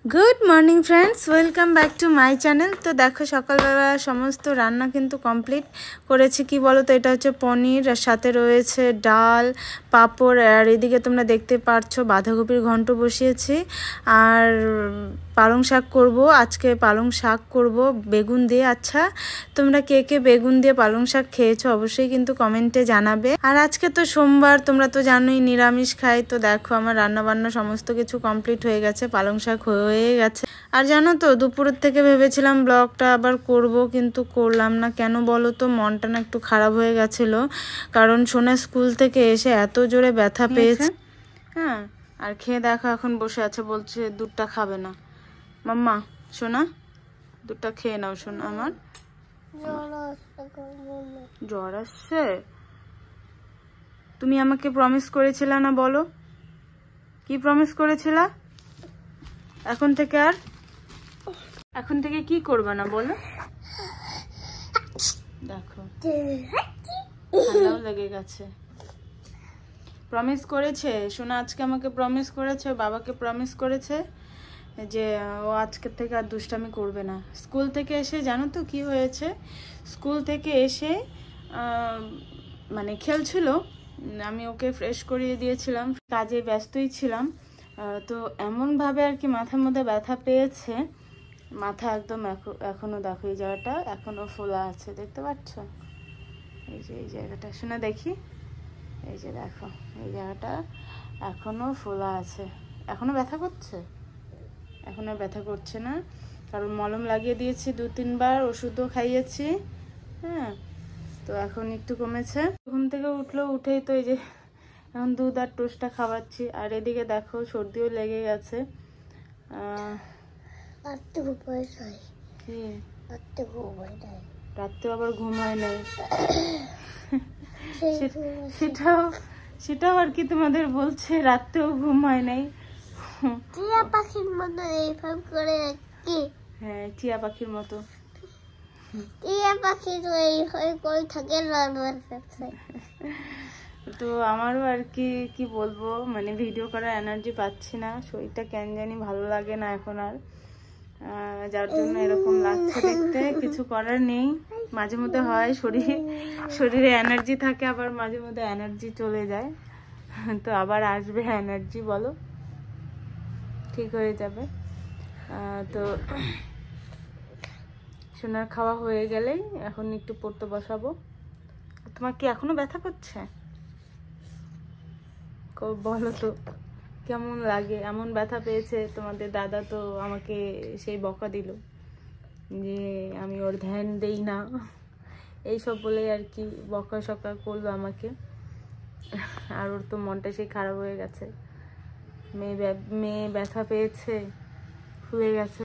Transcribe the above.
Good morning friends, welcome back to my channel. তো দেখো সকালবেলা সমস্ত রান্না কিন্তু কমপ্লিট করেছি। কি বলো তো, এটা হচ্ছে পনির, আর সাথে রয়েছে ডাল, পাঁপড়, আর এদিকে তোমরা দেখতে পাচ্ছ বাঁধাকপির ঘন্ট বসিয়েছি। আর পালং শাক করব আজকে, পালং শাক করব বেগুন দিয়ে। আচ্ছা, তোমরা কে কে বেগুন দিয়ে পালং শাক খেয়েছো অবশ্যই কিন্তু কমেন্টে জানাবে। আর আজকে তো সোমবার, তোমরা তো জানোই নিরামিষ খাই। তো দেখো আমার রান্নাবান্না সমস্ত কিছু কমপ্লিট হয়ে গেছে, পালং শাক হয়ে গেছে। আর জানো তো দুপুরের থেকে ভেবেছিলাম ব্লগটা আবার করব, কিন্তু করলাম না। কেন বলো তো, মনটা না একটু খারাপ হয়ে গেছিলো, কারণ সোনা স্কুল থেকে এসে এত জোরে ব্যথা পেয়েছে। হ্যাঁ, আর খেয়ে দেখো এখন বসে আছে, বলছে দুধটা খাবে না। মাম্মা সোনা, দুধটা খেয়ে নাও সোনা। আমার জ্বর আসছে। তুমি আমাকে প্রমিস করেছিলে না, বলো কি প্রমিস করেছিলা? এখন থেকে কি করবে না বলো? দেখো ঠান্ডাও লেগে গেছে। প্রমিস করেছে সোনা, আজকে আমাকে প্রমিস করেছে, বাবাকে প্রমিস করেছে যে ও আজকের থেকে আর দুষ্টামি করবে না। স্কুল থেকে এসে জানো তো কি হয়েছে, স্কুল থেকে এসে মানে খেলছিল, আমি ওকে ফ্রেশ করিয়ে দিয়েছিলাম, কাজে ব্যস্তই ছিলাম। তো এমনভাবে আর কি মাথার মধ্যে ব্যথা পেয়েছে, মাথা একদম এখনো দেখো এই জায়গাটা এখনো ফোলা আছে, দেখতে পাচ্ছ? এই যে এই জায়গাটা শোনা দেখি, এই যে দেখো এই জায়গাটা এখনো ফোলা আছে। এখনো ব্যথা করছে? এখন আর ব্যথা করছে না, কারণ মলম লাগিয়ে দিয়েছি 2-3 বার, ওষুধও খাইয়েছি। হ্যাঁ, তো এখন একটু কমেছে। ঘুম থেকে উঠেই তো এই যে এখন দুধ আর টোস্টটা খাওয়াচ্ছি। আর এদিকে দেখো সর্দিও লেগে গেছে। রাত্রে আবার ঘুম হয় নাই। সেটাও আর কি তোমাদের বলছে, রাত্রেও ঘুম হয় নাই। টিয়া পাখির মতো এইভাবে করে কি? হ্যাঁ, টিয়া পাখির মতো। টিয়া পাখি তো এইভাবে করে থাকে না। তো আমারও আর কি কি বলবো, মানে ভিডিও করার এনার্জি পাচ্ছি না, শরীরটা কেন জানি ভালো লাগে না এখন আর, যার জন্য এরকম লাগছে দেখতে। কিছু করার নেই, মাঝে মধ্যে হয় শরীরে এনার্জি থাকে, আবার মাঝে মধ্যে এনার্জি চলে যায়। তো আবার আসবে এনার্জি, বলো ঠিক হয়ে যাবে। তো সোনার খাওয়া হয়ে গেলেই এখন একটু পড়তে বসাবো। তোমার কি এখনো ব্যথা করছে? বলো তো কেমন লাগে? এমন ব্যথা পেয়েছে, তোমাদের দাদা তো আমাকে সেই বকা দিল যে আমি ওর ধ্যান দেই না, এইসব বলেই আর কি বকা সকা করলো আমাকে। আর ওর তো মনটা সেই খারাপ হয়ে গেছে, মেয়ে ব্যথা পেয়েছে, ফুলে গেছে।